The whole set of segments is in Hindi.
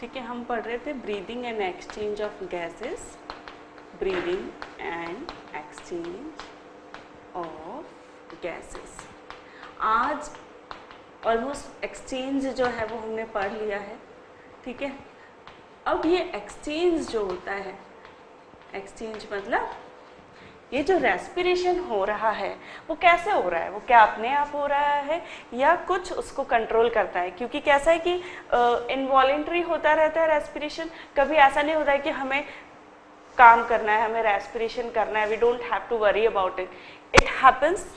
ठीक है, हम पढ़ रहे थे breathing and exchange of gases, breathing and exchange of gases. आज ऑलमोस्ट एक्सचेंज जो है वो हमने पढ़ लिया है। ठीक है, अब ये एक्सचेंज जो होता है, एक्सचेंज मतलब ये जो रेस्पिरेशन हो रहा है वो कैसे हो रहा है, वो क्या अपने आप हो रहा है या कुछ उसको कंट्रोल करता है? क्योंकि कैसा है कि इनवॉलेंट्री होता रहता है रेस्पिरेशन, कभी ऐसा नहीं होता है कि हमें काम करना है, हमें रेस्पिरेशन करना है, we don't have to worry about it, it happens,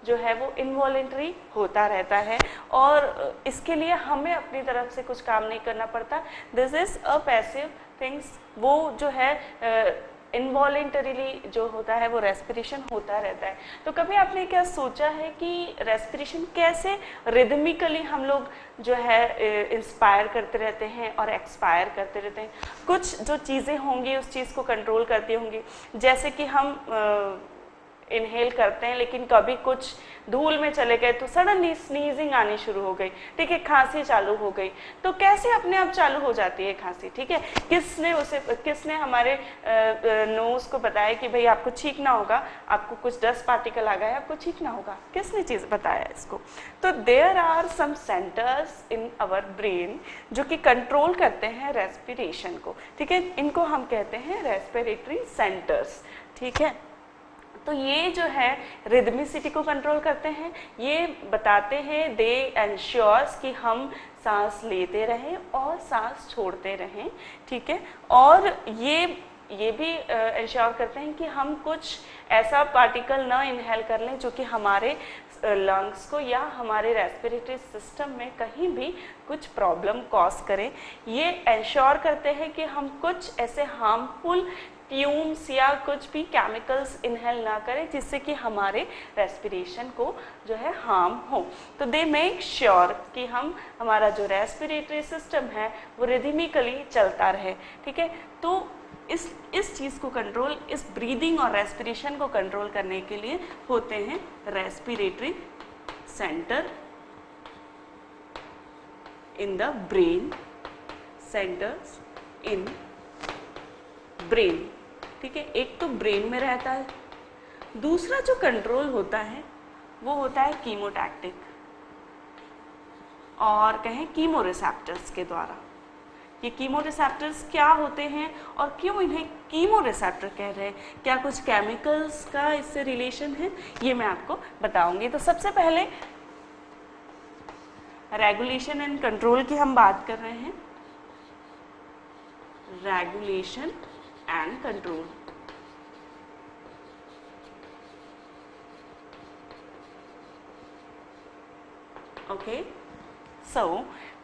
जो है वो इनवॉलेंट्री होता रहता है और इसके लिए हमें अपनी तरफ से कुछ काम नहीं करना पड़ता। This is a passive things, वो जो है इनवॉलेंटरीली जो होता है वो रेस्पिरेशन होता रहता है। तो कभी आपने क्या सोचा है कि रेस्पिरेशन कैसे रिदमिकली हम लोग जो है इंस्पायर करते रहते हैं और एक्सपायर करते रहते हैं? कुछ जो चीज़ें होंगी उस चीज़ को कंट्रोल करती होंगी, जैसे कि हम इनहेल करते हैं लेकिन कभी कुछ धूल में चले गए तो सडनली स्नीजिंग आनी शुरू हो गई, ठीक है, खांसी चालू हो गई, तो कैसे अपने आप चालू हो जाती है खांसी? ठीक है, किसने हमारे नोज को बताया कि भाई आपको छींकना होगा, आपको कुछ डस्ट पार्टिकल आ गया है, आपको छींकना होगा, किसने चीज़ बताया इसको? तो there are some centers in our brain जो कि कंट्रोल करते हैं रेस्पिरेशन को। ठीक है, इनको हम कहते हैं रेस्पिरेटरी सेंटर्स। ठीक है, तो ये जो है रिदमिसिटी को कंट्रोल करते हैं, ये बताते हैं, दे एंश्योर्स कि हम सांस लेते रहें और सांस छोड़ते रहें। ठीक है, और ये भी एंश्योर करते हैं कि हम कुछ ऐसा पार्टिकल ना इनहेल कर लें जो कि हमारे लंग्स को या हमारे रेस्पिरेटरी सिस्टम में कहीं भी कुछ प्रॉब्लम कॉज करें। ये एंश्योर करते हैं कि हम कुछ ऐसे हार्मफुल फ्यूम्स या कुछ भी केमिकल्स इनहेल ना करें जिससे कि हमारे रेस्पिरेशन को जो है हार्म हो। तो दे मेक श्योर कि हमारा जो रेस्पिरेटरी सिस्टम है वो रिदमिकली चलता रहे। ठीक है, तो इस चीज़ को कंट्रोल, इस ब्रीदिंग और रेस्पिरेशन को कंट्रोल करने के लिए होते हैं respiratory centre in the brain, centres in brain. ठीक है, एक तो ब्रेन में रहता है, दूसरा जो कंट्रोल होता है वो होता है कीमोटैक्टिक और कहें कीमोरिसेप्टर्स के द्वारा। ये कीमोरिसेप्टर्स क्या होते हैं और क्यों इन्हें कीमोरिसेप्टर कह रहे हैं, क्या कुछ केमिकल्स का इससे रिलेशन है, ये मैं आपको बताऊंगी। तो सबसे पहले रेगुलेशन एंड कंट्रोल की हम बात कर रहे हैं। Regulation and control. Okay, so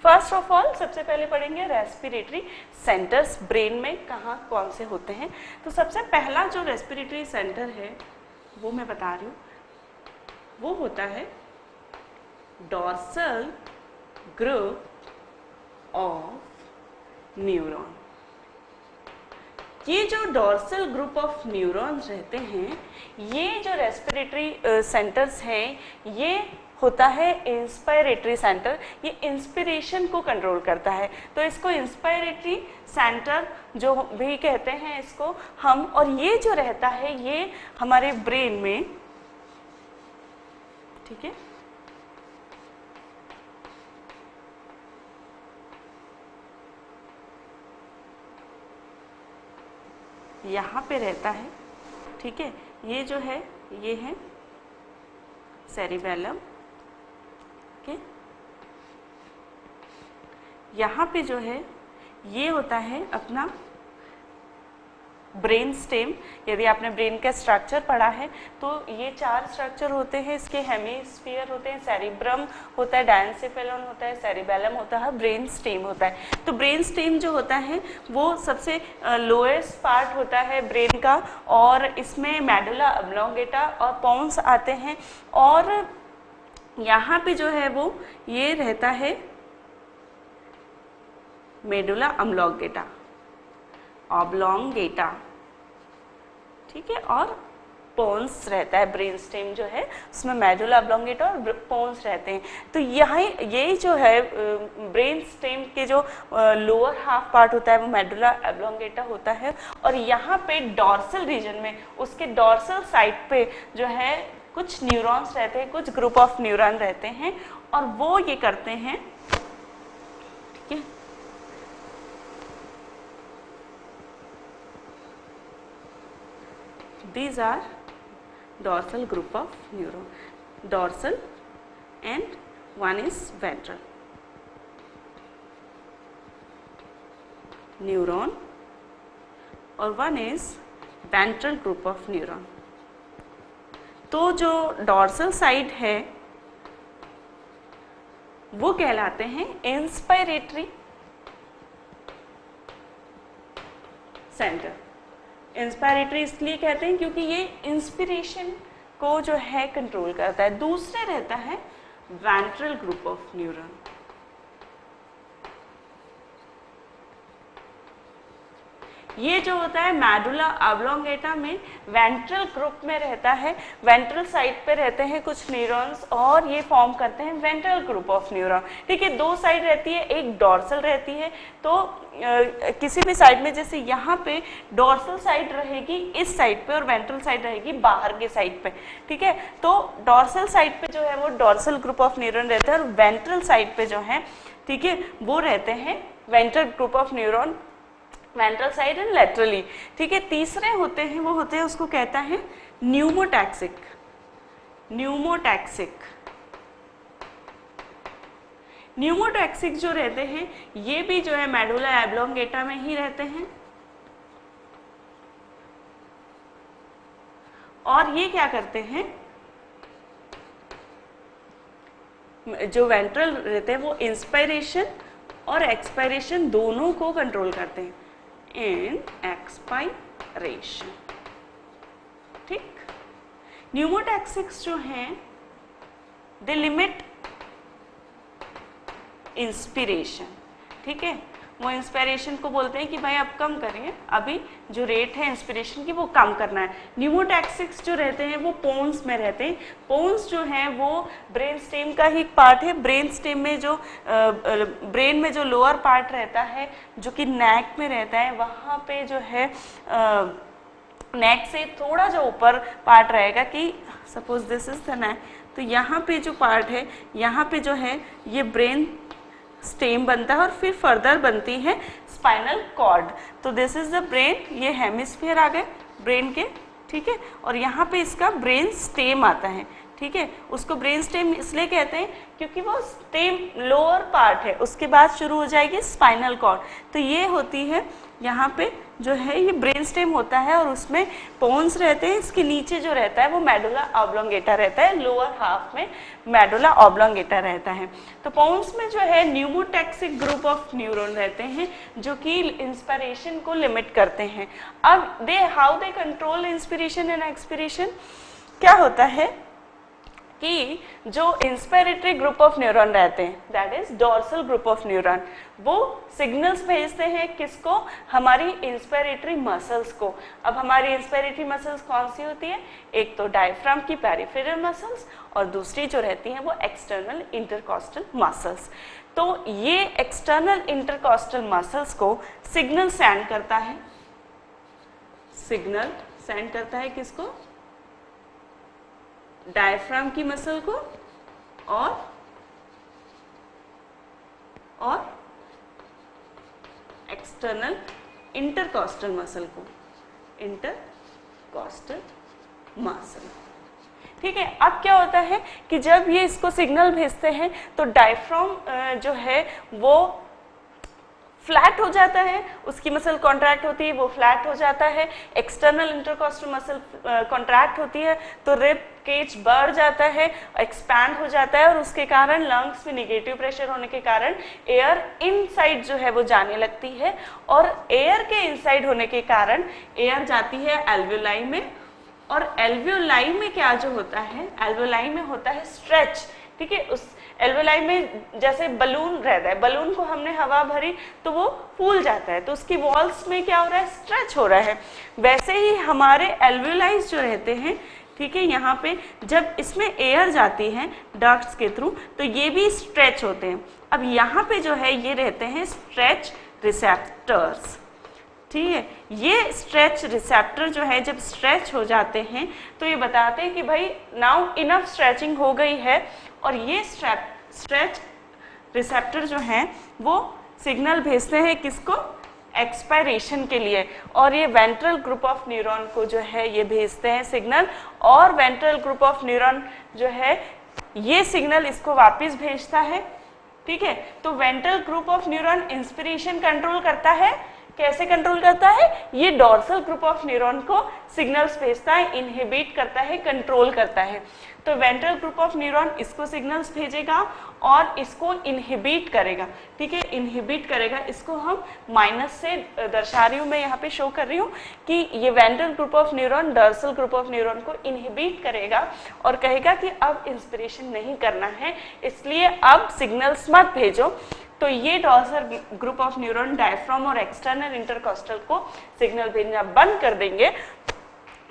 first of all सबसे पहले पढ़ेंगे रेस्पिरेटरी सेंटर्स ब्रेन में कहाँ कौन से होते हैं। तो सबसे पहला जो रेस्पिरेटरी सेंटर है वो मैं बता रही हूँ, वो होता है डॉर्सल ग्रुप ऑफ न्यूरॉन। ये जो डॉर्सल ग्रुप ऑफ न्यूरॉन्स रहते हैं, ये जो रेस्पिरेटरी सेंटर्स हैं, ये होता है इंस्पायरेटरी सेंटर, ये इंस्पिरेशन को कंट्रोल करता है। तो इसको इंस्पायरेटरी सेंटर जो भी कहते हैं इसको हम, और ये जो रहता है ये हमारे ब्रेन में, ठीक है, यहाँ पे रहता है। ठीक है, ये जो है ये है सेरिबेलम। ओके, यहाँ पे जो है ये होता है अपना ब्रेन स्टेम। यदि आपने ब्रेन का स्ट्रक्चर पढ़ा है तो ये 4 स्ट्रक्चर होते हैं इसके, हेमिस्फीयर होते हैं, सेरिब्रम होता है, डायनसेफेलॉन होता है, सेरिबेलम होता है, ब्रेन स्टेम होता है। तो ब्रेन स्टेम जो होता है वो सबसे लोएस्ट पार्ट होता है ब्रेन का, और इसमें मेडुला ऑब्लोंगेटा और पोन्स आते हैं, और यहाँ पे जो है वो ये रहता है मेडुला ऑब्लोंगेटा, ठीक है, और पोन्स रहता है, ब्रेन स्टेम जो है उसमें मेडुला ऑब्लोंगेटा और पोन्स रहते हैं। तो यहाँ यही जो है ब्रेन स्टेम के जो लोअर हाफ पार्ट होता है वो मेडुला ऑब्लोंगेटा होता है, और यहाँ पे डॉर्सल रीजन में उसके डॉर्सल साइड पे जो है कुछ न्यूरॉन्स रहते हैं, कुछ ग्रुप ऑफ न्यूरॉन रहते हैं, और वो ये करते हैं, ठीक है, these are dorsal group of neuron, dorsal and one is ventral neuron और one is ventral group of neuron। तो जो डॉर्सल साइड है वो कहलाते हैं इंस्पायरेटरी सेंटर। इंस्पायरेटरी इसलिए कहते हैं क्योंकि ये इंस्पिरेशन को जो है कंट्रोल करता है। दूसरे रहता है वेंट्रल ग्रुप ऑफ न्यूरॉन। ये जो होता है मेडुला ऑब्लोंगेटा में वेंट्रल ग्रुप में रहता है, वेंट्रल साइड पे रहते हैं कुछ न्यूरॉन्स और ये फॉर्म करते हैं वेंट्रल ग्रुप ऑफ न्यूरॉन। ठीक है, दो साइड रहती है, एक डॉर्सल रहती है। तो किसी भी साइड में, जैसे यहाँ पे डॉर्सल साइड रहेगी इस साइड पे और वेंट्रल साइड रहेगी बाहर के साइड पे। ठीक है, तो डॉर्सल साइड पे जो है वो डॉर्सल ग्रुप ऑफ न्यूरॉन रहता है और वेंट्रल साइड पे जो है, ठीक है, वो रहते हैं ventral group of neuron, ventral side and laterally. ठीक है, तीसरे होते हैं वो होते हैं, उसको कहता है न्यूमोटैक्सिक। न्यूमोटैक्सिक न्यूमोटैक्सिक जो रहते हैं ये भी जो है मेडुला ऑब्लोंगेटा में ही रहते हैं। और ये क्या करते हैं, जो वेंट्रल रहते हैं वो इंस्पायरेशन और एक्सपायरेशन दोनों को कंट्रोल करते हैं। एंड एक्सपायरेशन, ठीक। न्यूमोटैक्सिक्स जो हैं दे लिमिट इंस्पिरेशन। ठीक है, वो इंस्पिरेशन को बोलते हैं कि भाई आप कम करिए, अभी जो रेट है इंस्पिरेशन की वो कम करना है। न्यूमोटैक्सिक्स जो रहते हैं वो पोन्स में रहते हैं। पोन्स जो हैं वो ब्रेन स्टेम का ही एक पार्ट है। ब्रेन स्टेम में जो ब्रेन में जो लोअर पार्ट रहता है जो कि नेक में रहता है, वहाँ पे जो है नेक से थोड़ा जो ऊपर पार्ट रहेगा कि suppose this is the neck, तो यहाँ पे जो पार्ट है यहाँ पे जो है ये ब्रेन स्टेम बनता है और फिर फर्दर बनती है स्पाइनल कॉर्ड। तो दिस इज द ब्रेन, ये हेमिस्फीयर आ गए ब्रेन के। ठीक है, और यहाँ पे इसका ब्रेन स्टेम आता है। ठीक है, उसको ब्रेन स्टेम इसलिए कहते हैं क्योंकि वो स्टेम लोअर पार्ट है, उसके बाद शुरू हो जाएगी स्पाइनल कॉर्ड। तो ये होती है यहाँ पे जो है ये ब्रेन स्टेम होता है और उसमें पोन्स रहते हैं। इसके नीचे जो रहता है वो मेडुला ऑब्लोंगेटा रहता है, लोअर हाफ में मेडुला ऑब्लोंगेटा रहता है। तो पोन्स में जो है न्यूमोटैक्सिक ग्रुप ऑफ न्यूरॉन रहते हैं जो कि इंस्पिरेशन को लिमिट करते हैं। अब how they control inspiration and expiration, क्या होता है कि जो इंस्पिरेटरी ग्रुप ऑफ न्यूरॉन रहते हैं, that is dorsal group of neuron, वो सिग्नल्स भेजते हैं किसको, हमारी इंस्पिरेटरी मसल्स को। अब हमारी इंस्पिरेटरी मसल्स कौन सी होती है, एक तो डायफ्राम की पेरिफेरल मसल्स और दूसरी जो रहती हैं वो एक्सटर्नल इंटरकॉस्टल मसल्स। तो ये एक्सटर्नल इंटरकॉस्टल मसल्स को सिग्नल सेंड करता है, सिग्नल सेंड करता है किसको, डायफ्राम की मसल को और एक्सटर्नल इंटरकॉस्टल मसल को, इंटरकॉस्टल मसल। ठीक है, अब क्या होता है कि जब ये इसको सिग्नल भेजते हैं तो डायफ्राम जो है वो फ्लैट हो जाता है, उसकी मसल कॉन्ट्रैक्ट होती है, वो फ्लैट हो जाता है। एक्सटर्नल इंटरकॉस्टल मसल कॉन्ट्रैक्ट होती है तो रिब केज बढ़ जाता है, एक्सपैंड हो जाता है और उसके कारण लंग्स में निगेटिव प्रेशर होने के कारण एयर इनसाइड जो है वो जाने लगती है और एयर के इनसाइड होने के कारण एयर जाती है एल्वियोलाई में, और एल्वियोलाई में क्या जो होता है, एल्वियोलाई में होता है स्ट्रेच। ठीक है, उस एल्वेलाई में जैसे बलून रहता है, बलून को हमने हवा भरी तो वो फूल जाता है, तो उसकी वॉल्स में क्या हो रहा है, स्ट्रेच हो रहा है। वैसे ही हमारे एल्वेलाइज जो रहते हैं, ठीक है, यहाँ पे जब इसमें एयर जाती है डक्ट्स के थ्रू तो ये भी स्ट्रेच होते हैं। अब यहाँ पे जो है ये रहते हैं स्ट्रेच रिसेप्टर्स, ठीक है। ये स्ट्रेच रिसेप्टर जो है जब स्ट्रेच हो जाते हैं तो ये बताते हैं कि भाई नाउ इनफ स्ट्रेचिंग हो गई है, और ये स्ट्रेच रिसेप्टर जो है वो सिग्नल भेजते हैं किसको, एक्सपायरेशन के लिए, और ये वेंट्रल ग्रुप ऑफ न्यूरॉन को जो है ये भेजते हैं सिग्नल, और वेंट्रल ग्रुप ऑफ न्यूरॉन जो है ये सिग्नल इसको वापस भेजता है, ठीक है। तो ventral group of neuron inspiration control करता है, कैसे कंट्रोल करता है, ये डॉर्सल ग्रुप ऑफ न्यूरॉन को सिग्नल्स भेजता है, इनहिबिट करता है, कंट्रोल करता है। तो वेंट्रल ग्रुप ऑफ न्यूरॉन इसको सिग्नल्स भेजेगा और इसको इनहिबिट करेगा, ठीक है, इनहिबिट करेगा। इसको हम माइनस से दर्शा रही हूँ, मैं यहाँ पे शो कर रही हूँ कि ये ventral group of neuron dorsal group of neuron को इनहिबिट करेगा और कहेगा कि अब इंस्पिरेशन नहीं करना है, इसलिए अब सिग्नल्स मत भेजो। तो ये dorsal group of neuron diaphragm और एक्सटर्नल इंटरकॉस्टल को सिग्नल भेजना बंद कर देंगे,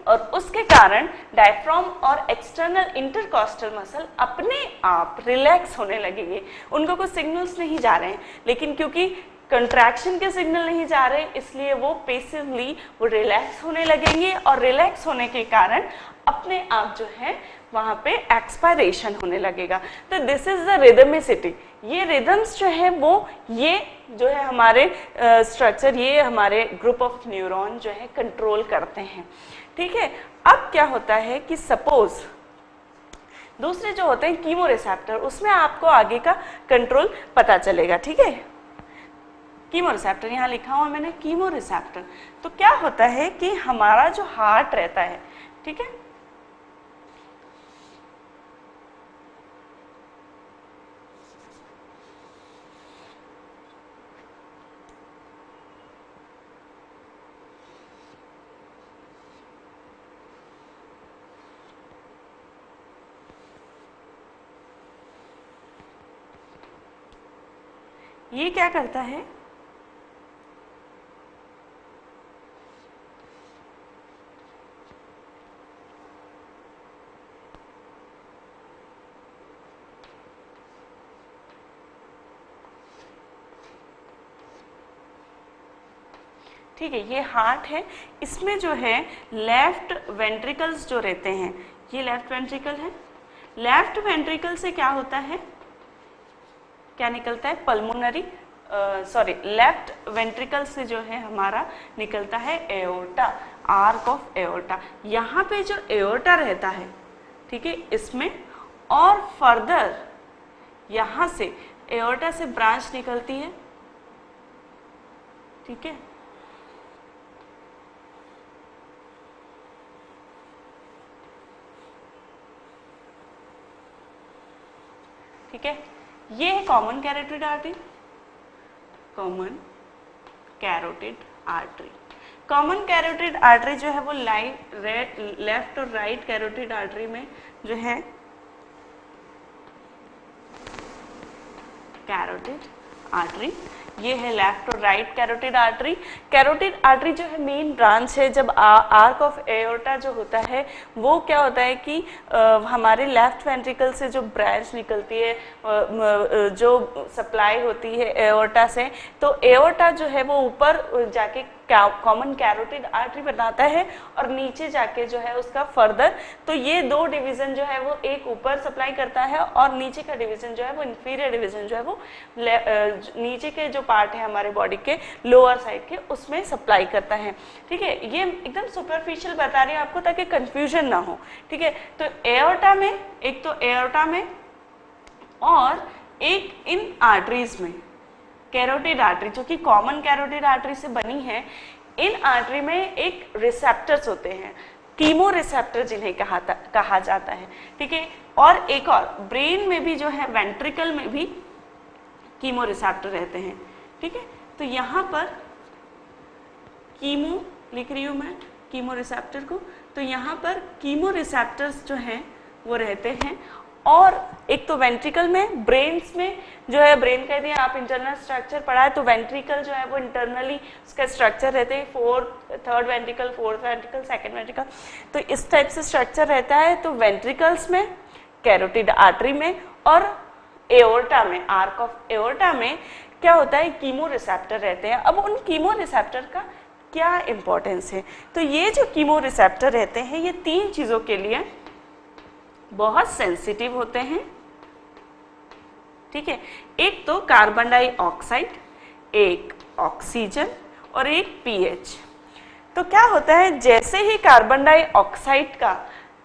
और उसके कारण डायफ्राम और एक्सटर्नल इंटरकॉस्टल मसल अपने आप रिलैक्स होने लगेंगे। उनको कुछ सिग्नल्स नहीं जा रहे हैं, लेकिन क्योंकि कंट्रैक्शन के सिग्नल नहीं जा रहे इसलिए वो पैसिवली वो रिलैक्स होने लगेंगे, और रिलैक्स होने के कारण अपने आप जो है वहाँ पे एक्सपायरेशन होने लगेगा। तो दिस इज द रिदमिसिटी। ये रिदम्स जो है वो ये जो है हमारे स्ट्रक्चर, ये हमारे ग्रुप ऑफ न्यूरॉन जो है कंट्रोल करते हैं, ठीक है। अब क्या होता है कि सपोज दूसरे जो होते हैं कीमो रिसेप्टर, उसमें आपको आगे का कंट्रोल पता चलेगा, ठीक है। कीमो रिसेप्टर यहाँ लिखा हुआ मैंने, कीमो रिसेप्टर। तो क्या होता है कि हमारा जो हार्ट रहता है, ठीक है, ये क्या करता है, ठीक है, ये हार्ट है, इसमें जो है लेफ्ट वेंट्रिकल्स जो रहते हैं, ये लेफ्ट वेंट्रिकल है। लेफ्ट वेंट्रिकल से क्या होता है, क्या निकलता है, पल्मोनरी लेफ्ट वेंट्रिकल से जो है हमारा निकलता है एओर्टा, आर्क ऑफ एओर्टा। यहाँ पे जो एओर्टा रहता है, ठीक है, इसमें और फर्दर यहाँ से एओर्टा से ब्रांच निकलती है, ठीक है, ठीक है। ये है common carotid artery, common carotid artery. Common carotid artery जो है वो लेफ्ट और राइट कैरोटिड आर्टरी में जो है कैरोटिड आर्टरी, ये है लेफ्ट और right carotid artery. Carotid artery जो है मेन ब्रांच है। जब आर्क ऑफ एओर्टा जो होता है वो क्या होता है कि हमारे लेफ्ट वेंट्रिकल से जो ब्रांच निकलती है, जो सप्लाई होती है एओर्टा से, तो एओर्टा जो है वो ऊपर जाके कॉमन कैरोटिड आर्टरी बनाता है और नीचे जाके जो है उसका फर्दर, तो ये दो डिवीजन जो है वो एक ऊपर सप्लाई करता है और नीचे का डिवीजन जो है वो इंफीरियर डिवीजन जो है वो नीचे के जो पार्ट है हमारे बॉडी के लोअर साइड के उसमें सप्लाई करता है। ठीक है, ये एकदम सुपरफिशियल बता रही हूँ आपको ताकि कंफ्यूजन ना हो। ठीक है, तो एओर्टा में, एक तो एओर्टा में और एक इन आर्टरीज में, कैरोटिड आर्टरी जो कि कॉमन कैरोटिड आर्टरी से बनी है, इन आर्टरी में एक रिसेप्टर्स होते हैं, कीमो रिसेप्टर जिन्हें कहा जाता है। ठीक है, और एक और ब्रेन में भी जो है वेंट्रिकल में भी कीमो रिसेप्टर रहते हैं। ठीक है, तो यहाँ पर कीमो लिख रही हूँ मैं, कीमो रिसेप्टर को, तो यहाँ पर कीमो रिसेप्टर्स जो हैं वो रहते हैं और एक तो वेंट्रिकल में, ब्रेन्स में जो है, ब्रेन का यदि आप इंटरनल स्ट्रक्चर पढ़ा है तो वेंट्रिकल जो है वो इंटरनली उसका स्ट्रक्चर रहते हैं, third ventricle, fourth ventricle, second ventricle, तो इस टाइप से स्ट्रक्चर रहता है। तो वेंट्रिकल्स में, कैरोटिड आर्टरी में और एओर्टा में, आर्क ऑफ एओर्टा में क्या होता है, कीमो रिसेप्टर रहते हैं। अब उन कीमो रिसेप्टर का क्या इंपॉर्टेंस है, तो ये जो कीमो रिसेप्टर रहते हैं ये 3 चीज़ों के लिए बहुत सेंसिटिव होते हैं, ठीक है। एक तो कार्बन डाइऑक्साइड, एक ऑक्सीजन और एक पीएच। तो क्या होता है, जैसे ही कार्बन डाइऑक्साइड का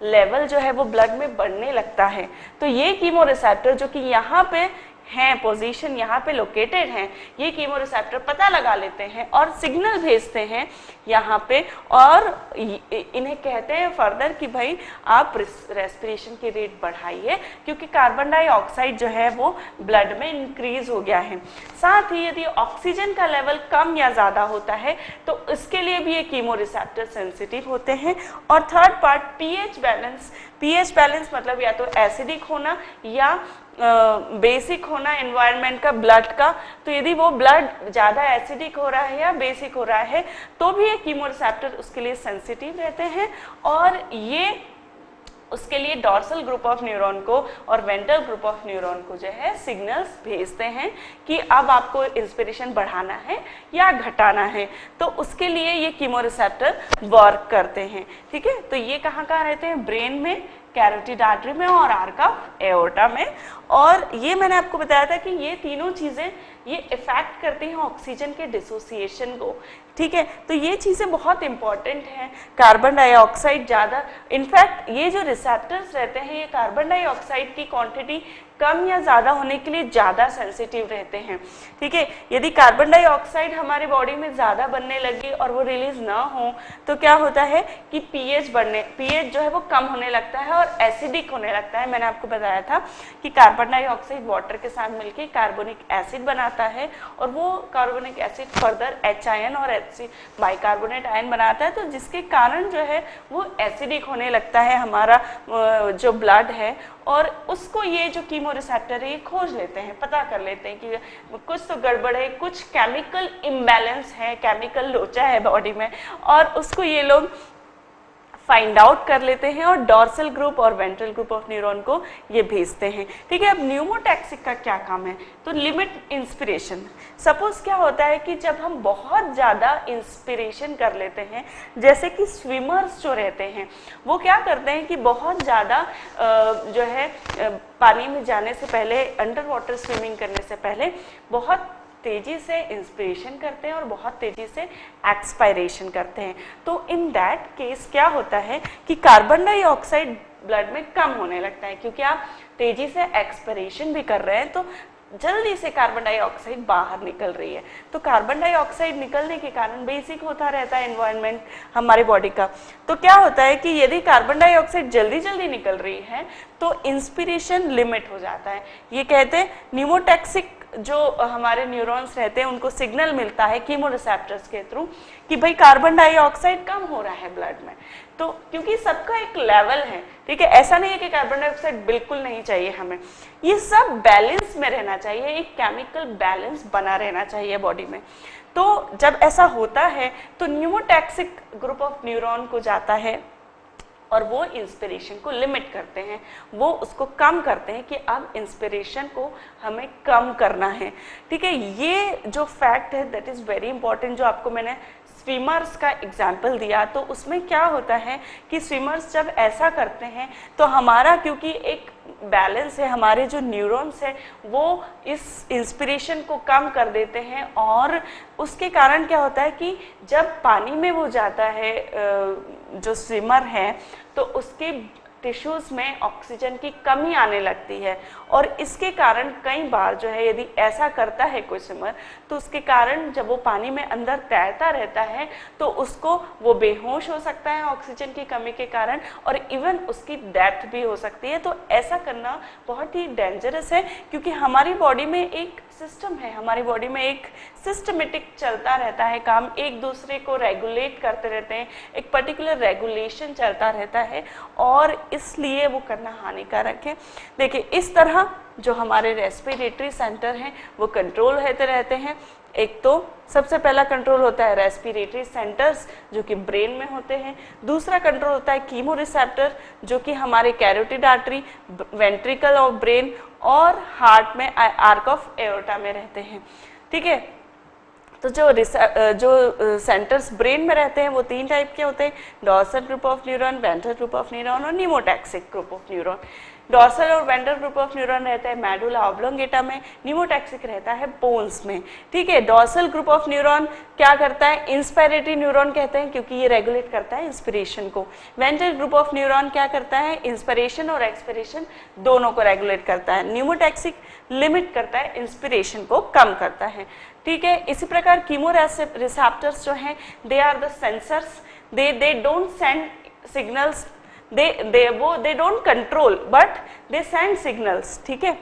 लेवल जो है वो ब्लड में बढ़ने लगता है तो ये कीमो रिसेप्टर जो कि यहाँ पे हैं, पोजीशन यहाँ पे लोकेटेड हैं, ये कीमो रिसेप्टर पता लगा लेते हैं और सिग्नल भेजते हैं यहाँ पे, और इन्हें कहते हैं फर्दर कि भाई आप रेस्पिरेशन की रेट बढ़ाइए क्योंकि कार्बन डाइऑक्साइड जो है वो ब्लड में इंक्रीज हो गया है। साथ ही यदि ऑक्सीजन का लेवल कम या ज़्यादा होता है तो इसके लिए भी ये कीमो रिसेप्टर सेंसिटिव होते हैं। और third part pH balance, pH balance मतलब या तो एसिडिक होना या बेसिक होना एनवायरनमेंट का, ब्लड का। तो यदि वो ब्लड ज़्यादा एसिडिक हो रहा है या बेसिक हो रहा है तो भी ये कीमो रिसेप्टर उसके लिए सेंसिटिव रहते हैं, और ये उसके लिए डॉर्सल ग्रुप ऑफ न्यूरॉन को और वेंट्रल ग्रुप ऑफ न्यूरॉन को जो है सिग्नल्स भेजते हैं कि अब आपको इंस्पिरेशन बढ़ाना है या घटाना है, तो उसके लिए ये कीमो रिसेप्टर वर्क करते हैं, ठीक है। तो ये कहाँ रहते हैं, ब्रेन में, कैरोटिड आर्टरी में और आर्क ऑफ एओर्टा में। और ये मैंने आपको बताया था कि ये तीनों चीज़ें ये इफेक्ट करती हैं ऑक्सीजन के डिसोसिएशन को, ठीक है। तो ये चीज़ें बहुत इंपॉर्टेंट हैं। कार्बन डाइऑक्साइड ज़्यादा, इनफैक्ट ये जो रिसेप्टर्स रहते हैं ये कार्बन डाइऑक्साइड की क्वांटिटी कम या ज़्यादा होने के लिए ज़्यादा सेंसिटिव रहते हैं, ठीक है। यदि कार्बन डाइऑक्साइड हमारे बॉडी में ज़्यादा बनने लगे और वो रिलीज ना हो तो क्या होता है कि पीएच जो है वो कम होने लगता है और एसिडिक होने लगता है। मैंने आपको बताया था कि कार्बन डाइऑक्साइड वाटर के साथ मिलकर कार्बोनिक एसिड बनाता है और वो कार्बोनिक एसिड फर्दर HIN और HC बाइकार्बोनेट आयन बनाता है, तो जिसके कारण जो है वो एसिडिक होने लगता है हमारा जो ब्लड है, और उसको ये जो कीमो रिसेप्टर है ये खोज लेते हैं, पता कर लेते हैं कि कुछ तो गड़बड़ है, कुछ केमिकल इम्बैलेंस है, केमिकल लोचा है बॉडी में, और उसको ये लोग फाइंड आउट कर लेते हैं और डॉर्सल ग्रुप और वेंट्रल ग्रुप ऑफ न्यूरॉन को ये भेजते हैं, ठीक है। अब न्यूमोटैक्सिक का क्या काम है, तो लिमिट इंस्पिरेशन। सपोज क्या होता है कि जब हम बहुत ज़्यादा इंस्पिरेशन कर लेते हैं, जैसे कि स्विमर्स जो रहते हैं वो क्या करते हैं कि बहुत ज़्यादा जो है पानी में जाने से पहले, अंडर वाटर स्विमिंग करने से पहले बहुत तेजी से इंस्पिरेशन करते हैं और बहुत तेजी से एक्सपायरेशन करते हैं। तो इन दैट केस क्या होता है कि कार्बन डाइऑक्साइड ब्लड में कम होने लगता है, क्योंकि आप तेजी से एक्सपायरेशन भी कर रहे हैं तो जल्दी से कार्बन डाइऑक्साइड बाहर निकल रही है। तो कार्बन डाइऑक्साइड निकलने के कारण बेसिक होता रहता है एनवायरनमेंट हमारे बॉडी का। तो क्या होता है कि यदि कार्बन डाइऑक्साइड जल्दी जल्दी निकल रही है तो इंस्पिरेशन लिमिट हो जाता है। ये कहते हैं न्यूमोटैक्सिक जो हमारे न्यूरॉन्स रहते हैं उनको सिग्नल मिलता है कीमो रिसेप्टर्स के थ्रू कि भाई कार्बन डाइऑक्साइड कम हो रहा है ब्लड में। तो क्योंकि सबका एक लेवल है, ठीक है, ऐसा नहीं है कि कार्बन डाइऑक्साइड बिल्कुल नहीं चाहिए हमें, ये सब बैलेंस में रहना चाहिए, एक केमिकल बैलेंस बना रहना चाहिए बॉडी में। तो जब ऐसा होता है तो न्यूमोटैक्सिक ग्रुप ऑफ न्यूरॉन को जाता है और वो इंस्पिरेशन को लिमिट करते हैं, वो उसको कम करते हैं कि अब इंस्पिरेशन को हमें कम करना है, ठीक है। ये जो फैक्ट है दैट इज़ वेरी इंपॉर्टेंट, जो आपको मैंने स्विमर्स का एग्जाम्पल दिया, तो उसमें क्या होता है कि स्विमर्स जब ऐसा करते हैं तो हमारा, क्योंकि एक बैलेंस है, हमारे जो न्यूरॉन्स है वो इस इंस्पिरेशन को कम कर देते हैं, और उसके कारण क्या होता है कि जब पानी में वो जाता है जो स्विमर है तो उसके टिश्यूज़ में ऑक्सीजन की कमी आने लगती है और इसके कारण कई बार जो है यदि ऐसा करता है कोई स्विमर तो उसके कारण जब वो पानी में अंदर तैरता रहता है तो उसको वो बेहोश हो सकता है ऑक्सीजन की कमी के कारण और इवन उसकी डेथ भी हो सकती है। तो ऐसा करना बहुत ही डेंजरस है क्योंकि हमारी बॉडी में एक सिस्टम है, हमारी बॉडी में एक सिस्टमेटिक चलता रहता है काम, एक दूसरे को रेगुलेट करते रहते हैं, एक पर्टिकुलर रेगुलेशन चलता रहता है और इसलिए वो करना हानिकारक है। देखिए इस तरह जो हमारे रेस्पिरेटरी सेंटर हैं वो कंट्रोल होते रहते हैं। एक तो सबसे पहला कंट्रोल होता है रेस्पिरेटरी सेंटर्स जो कि ब्रेन में होते हैं, दूसरा कंट्रोल होता है कीमो रिसेप्टर जो कि हमारे carotid artery, ventricle of brain और हार्ट में आर्क ऑफ एओर्टा में रहते हैं। ठीक है, तो जो सेंटर्स ब्रेन में रहते हैं वो 3 टाइप के होते हैं, dorsal group of neuron, ventral group of neuron और pneumotaxic group of neuron. Dorsal और वेंट्रल ग्रुप ऑफ न्यूरॉन रहता है मेडुला ऑब्लोंगेटा में, नीमोटैक्सिक रहता है बोन्स में। ठीक है, डॉर्सल ग्रुप ऑफ न्यूरॉन क्या करता है, इंस्पायरेटरी न्यूरॉन कहते हैं क्योंकि ये रेगुलेट करता है इंस्पिरेशन को। वेंट्रल ग्रुप ऑफ न्यूरॉन क्या करता है, इंस्पिरेशन और एक्सपिरेशन दोनों को रेगुलेट करता है। न्यूमोटैक्सिक लिमिट करता है, इंस्पिरेशन को कम करता है। ठीक है, इसी प्रकार कीमो रिसेप्टर्स जो हैं they are the sensors, they don't send signals, they don't control but they send signals. ठीक है,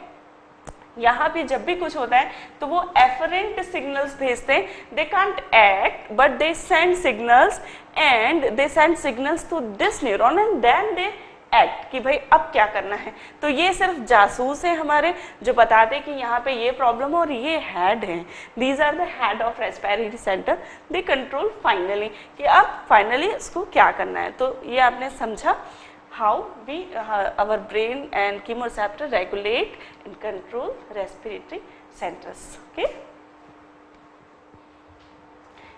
यहाँ पे जब भी कुछ होता है तो वो एफरेंट सिग्नल्स भेजते हैं, they can't act but they send signals and they send signals to this neuron and then they act कि भाई अब क्या करना है। तो ये सिर्फ जासूस है हमारे जो बताते हैं कि यहाँ पे ये प्रॉब्लम और ये हेड है, these are the head of respiratory center, they control finally कि अब फाइनली इसको क्या करना है। तो ये आपने समझा how our brain and chemoreceptor regulate and control respiratory centers. Okay,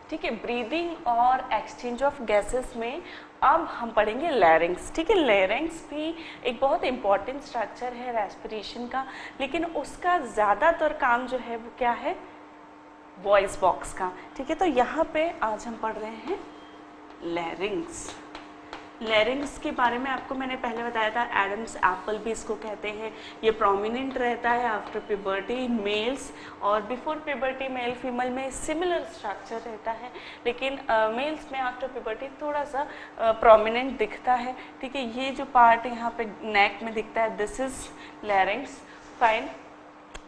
ठीक है, ब्रीदिंग और एक्सचेंज ऑफ गैसेस में अब हम पढ़ेंगे लैरिंग्स। ठीक है, लैरिंग्स भी एक बहुत इंपॉर्टेंट स्ट्रक्चर है रेस्पिरेशन का, लेकिन उसका ज़्यादातर काम जो है वो क्या है, वॉइस बॉक्स का। ठीक है, तो यहाँ पे आज हम पढ़ रहे हैं लैरिंग्स। लैरिंग्स के बारे में आपको मैंने पहले बताया था, एडम्स एप्पल भी इसको कहते हैं। ये प्रोमिनेंट रहता है आफ्टर प्यूबर्टी मेल्स और बिफोर प्यूबर्टी मेल फीमेल में सिमिलर स्ट्रक्चर रहता है, लेकिन मेल्स में आफ्टर प्यूबर्टी थोड़ा सा प्रोमिनेंट दिखता है। ठीक है, ये जो पार्ट यहाँ पे नेक में दिखता है दिस इज लैरिंग्स। फाइन,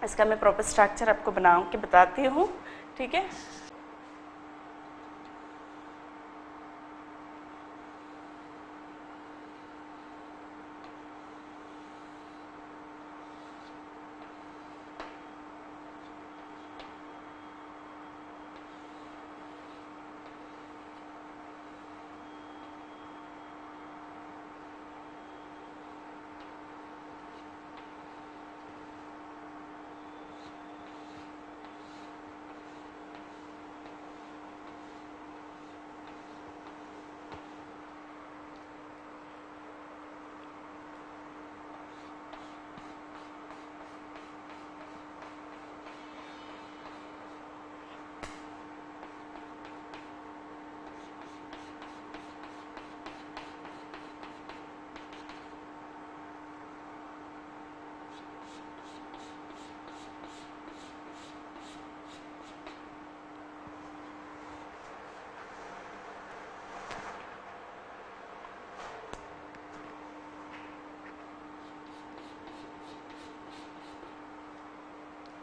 इसका मैं प्रॉपर स्ट्रक्चर आपको बना के बताती हूँ। ठीक है,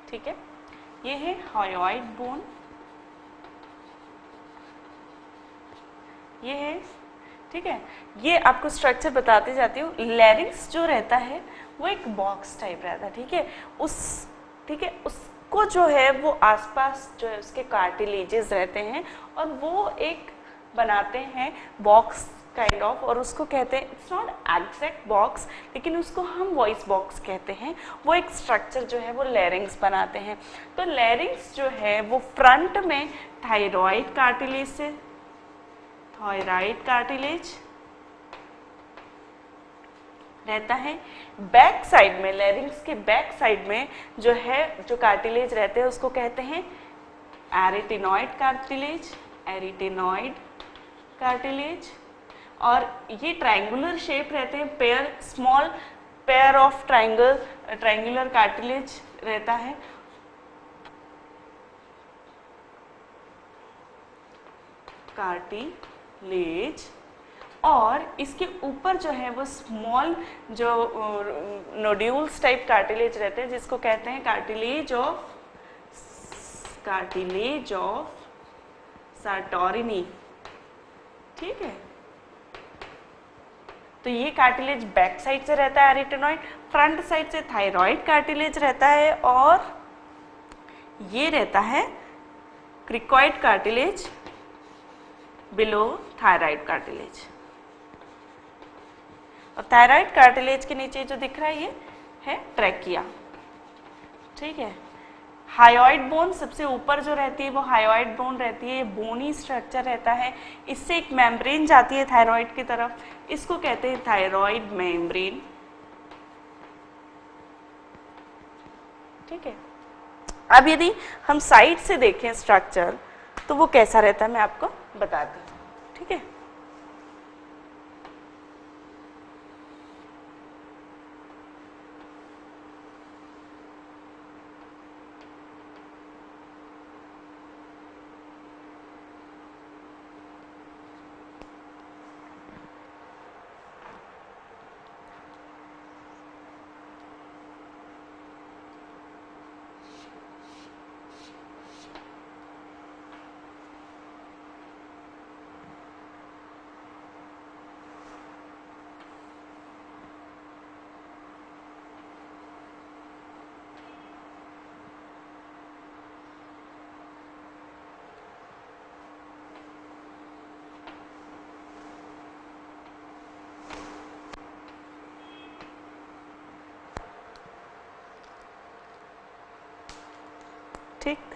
ठीक है, ये है हायोइड बोन, ये है। ठीक है, ये आपको स्ट्रक्चर बताते जाती हूँ। लैरिंग्स जो रहता है वो एक बॉक्स टाइप रहता है। ठीक है, उसको जो है वो आसपास जो है उसके कार्टिलेजेस रहते हैं और वो एक बनाते हैं बॉक्स काइंड ऑफ, और उसको कहते हैं, इट्स नॉट एग्जैक्ट बॉक्स लेकिन उसको हम वॉइस बॉक्स कहते हैं। वो एक स्ट्रक्चर जो है वो लैरिंग्स बनाते हैं। तो लैरिंग्स जो है वो फ्रंट में थायराइड कार्टिलेज से, थायराइड कार्टिलेज रहता है। बैक साइड में, लैरिंग्स के बैक साइड में जो है जो कार्टिलेज रहते हैं उसको कहते हैं एरिटेनॉइड कार्टिलेज, एरिटेनॉइड कार्टिलेज। और ये ट्रायंगुलर शेप रहते हैं, pair small pair of triangular cartilage रहता है, कार्टिलेज, और इसके ऊपर जो है वो स्मॉल जो नोड्यूल्स टाइप कार्टिलेज रहते हैं जिसको कहते हैं कार्टिलेज ऑफ सार्टोरिनी। ठीक है, तो ये कार्टिलेज बैक साइड से रहता है एरिटेनॉइड, फ्रंट साइड से थायराइड कार्टिलेज रहता है, और ये रहता है cricoid cartilage below thyroid cartilage. और थायराइड कार्टिलेज के नीचे जो दिख रहा है ये है ट्रैकिया। ठीक है, हायोइड बोन सबसे ऊपर जो रहती है वो हायोइड बोन रहती है, ये बोनी स्ट्रक्चर रहता है, इससे एक मेम्ब्रेन जाती है थायराइड की तरफ, इसको कहते हैं थायराइड मेम्ब्रेन। ठीक है, अब यदि हम साइड से देखें स्ट्रक्चर तो वो कैसा रहता है मैं आपको बताती हूँ। ठीक है, ठीक,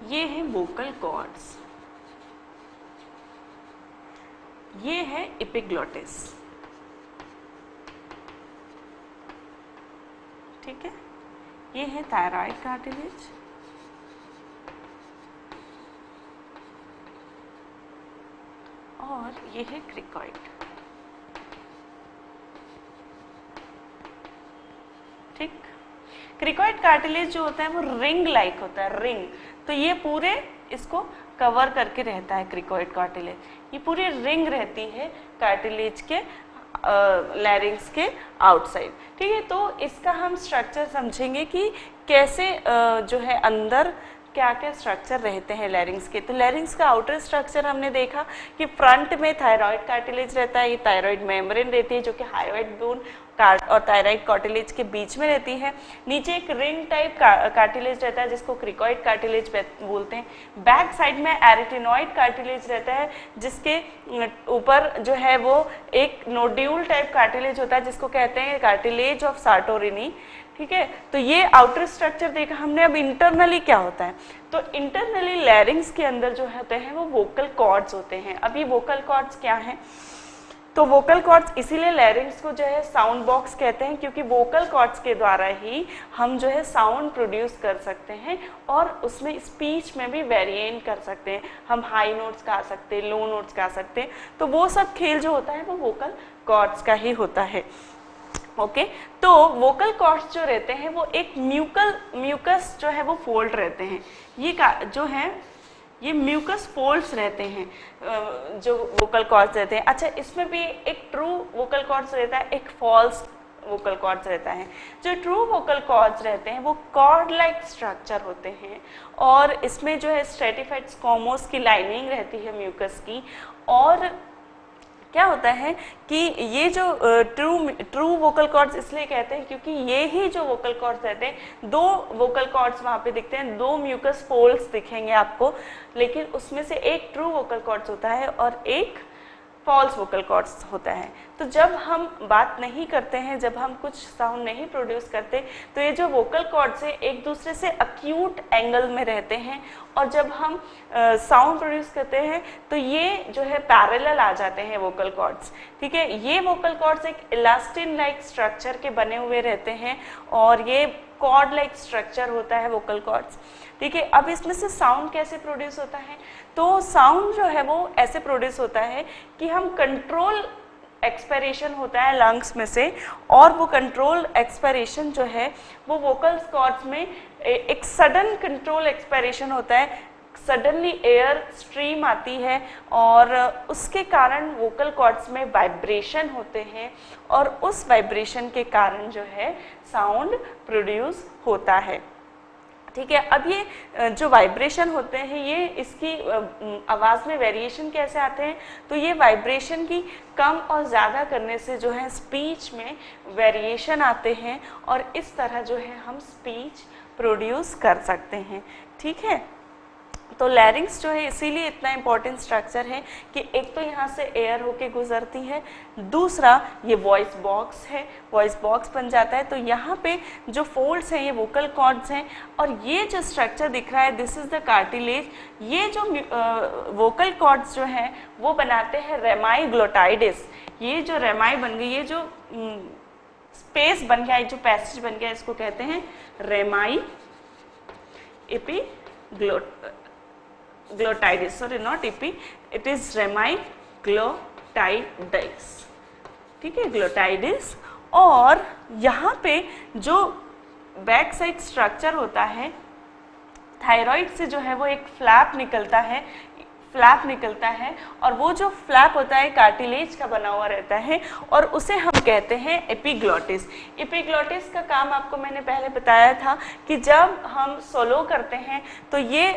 ये है वोकल कॉर्ड्स, ये है एपिग्लोटिस। ठीक है, ये है थायराइड कार्टिलेज, और ये है क्रिकॉइड। ठीक, क्रिकॉइड कार्टिलेज जो होता है वो रिंग लाइक होता है, रिंग, तो ये पूरे इसको कवर करके रहता है क्रिकॉइड कार्टिलेज, ये पूरी रिंग रहती है कार्टिलेज के लैरिंग्स के आउटसाइड। ठीक है, तो इसका हम स्ट्रक्चर समझेंगे कि कैसे जो है अंदर क्या क्या स्ट्रक्चर रहते हैं लैरिंग्स के। तो लैरिंग्स का आउटर स्ट्रक्चर हमने देखा कि फ्रंट में थायराइड कार्टिलेज रहता है, ये थायराइड मेम्ब्रेन रहती है जो कि हायोइड बोन और थायराइड कार्टिलेज के बीच में रहती है। नीचे एक रिंग टाइप कार्टिलेज रहता है जिसको क्रिकॉइड कार्टिलेज बोलते हैं। बैक साइड में एरिटेनॉइड कार्टिलेज रहता है जिसके ऊपर जो है वो एक नोड्यूल टाइप कार्टिलेज होता है जिसको कहते हैं कार्टिलेज ऑफ सार्टोरिनी। ठीक है, तो ये आउटर स्ट्रक्चर देखा हमने। अब इंटरनली क्या होता है, तो इंटरनली लैरिंग्स के अंदर जो होते हैं वो वोकल कॉर्ड्स होते हैं। अब ये वोकल कॉर्ड्स क्या हैं, तो वोकल कॉर्ड्स इसीलिए लैरिंग्स को जो है साउंड बॉक्स कहते हैं क्योंकि वोकल कॉर्ड्स के द्वारा ही हम जो है साउंड प्रोड्यूस कर सकते हैं और उसमें स्पीच में भी वेरिएट कर सकते हैं। हम हाई नोट्स गा सकते हैं, लो नोट्स गा सकते हैं, तो वो सब खेल जो होता है वो वोकल कॉर्ड्स का ही होता है। ओके, तो वोकल कॉर्ड्स जो रहते हैं वो एक म्यूकस जो है वो फोल्ड रहते हैं। ये जो है ये म्यूकस फोल्ड्स रहते हैं जो वोकल कॉर्ड्स रहते हैं। अच्छा, इसमें भी एक ट्रू वोकल कॉर्ड्स रहता है, एक फॉल्स वोकल कॉर्ड्स रहता है। जो ट्रू वोकल कॉर्ड्स रहते हैं वो कॉर्ड लाइक स्ट्रक्चर होते हैं और इसमें जो है स्ट्रेटिफाइड स्क्वैमोस की लाइनिंग रहती है म्यूकस की। और क्या होता है कि ये जो ट्रू वोकल कॉर्ड्स इसलिए कहते हैं क्योंकि ये ही जो वोकल कॉर्ड्स रहते हैं, दो वोकल कॉर्ड्स वहाँ पे दिखते हैं, दो म्यूकस फोल्ड्स दिखेंगे आपको, लेकिन उसमें से एक ट्रू वोकल कॉर्ड्स होता है और एक फॉल्स वोकल कॉर्ड्स होता है। तो जब हम बात नहीं करते हैं, जब हम कुछ साउंड नहीं प्रोड्यूस करते, तो ये जो वोकल कॉर्ड्स हैं एक दूसरे से एक्यूट एंगल में रहते हैं और जब हम साउंड प्रोड्यूस करते हैं तो ये जो है पैरेलल आ जाते हैं वोकल कॉर्ड्स। ठीक है, ये वोकल कॉर्ड्स एक इलास्टिन लाइक स्ट्रक्चर के बने हुए रहते हैं और ये कॉर्ड लाइक स्ट्रक्चर होता है वोकल कॉर्ड्स, ठीक है। अब इसमें से साउंड कैसे प्रोड्यूस होता है, तो साउंड जो है वो ऐसे प्रोड्यूस होता है कि हम कंट्रोल एक्सपेरेशन होता है लंग्स में से, और वो कंट्रोल एक्सपेरेशन जो है वो वोकल कॉर्ड्स में एक सडन कंट्रोल एक्सपेरेशन होता है, सडनली एयर स्ट्रीम आती है और उसके कारण वोकल कॉर्ड्स में वाइब्रेशन होते हैं और उस वाइब्रेशन के कारण जो है साउंड प्रोड्यूस होता है, ठीक है। अब ये जो वाइब्रेशन होते हैं ये इसकी आवाज़ में वेरिएशन कैसे आते हैं, तो ये वाइब्रेशन की कम और ज़्यादा करने से जो है स्पीच में वेरिएशन आते हैं और इस तरह जो है हम स्पीच प्रोड्यूस कर सकते हैं, ठीक है। तो लैरिंग्स जो है इसीलिए इतना इम्पॉर्टेंट स्ट्रक्चर है कि एक तो यहाँ से एयर होके गुजरती है, दूसरा ये वॉइस बॉक्स है, वॉइस बॉक्स बन जाता है, तो यहाँ पे जो फोल्ड्स हैं ये वोकल कॉर्ड्स हैं और ये जो स्ट्रक्चर दिख रहा है दिस इज़ द कार्टिलेज, ये जो वोकल कॉर्ड्स जो हैं वो बनाते हैं रेमाई ग्लोटाइडिस। ये जो रेमाई बन गई, ये जो स्पेस बन गया, जो पैसेज बन गया, इसको कहते हैं rima glottidis, sorry not epi, it is rima glottidis, ठीक है, ग्लोटाइडिस। और यहाँ पे जो बैक साइड स्ट्रक्चर होता है थायराइड से जो है वो एक फ्लैप निकलता है और वो जो फ्लैप होता है कार्टिलेज का बना हुआ रहता है और उसे हम कहते हैं एपिग्लॉटिस। एपिग्लॉटिस का काम आपको मैंने पहले बताया था कि जब हम सोलो करते हैं तो ये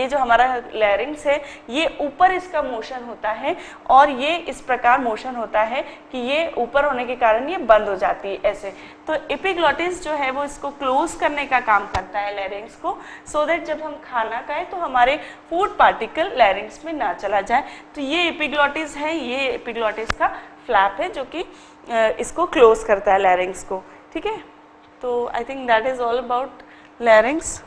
जो हमारा लैरिंग्स है ये ऊपर इसका मोशन होता है और ये इस प्रकार मोशन होता है कि ये ऊपर होने के कारण ये बंद हो जाती है ऐसे। तो एपिग्लॉटिस जो है वो इसको क्लोज करने का काम करता है लैरिंग्स को, सो दैट जब हम खाना खाएं तो हमारे फूड पार्टिकल लैरिंग्स में ना चला जाए। तो ये एपिग्लॉटिस है, ये एपिग्लॉटिस का फ्लैप है जो कि इसको क्लोज करता है लैरिंग्स को, ठीक है। तो I think that is all about लैरिंग्स।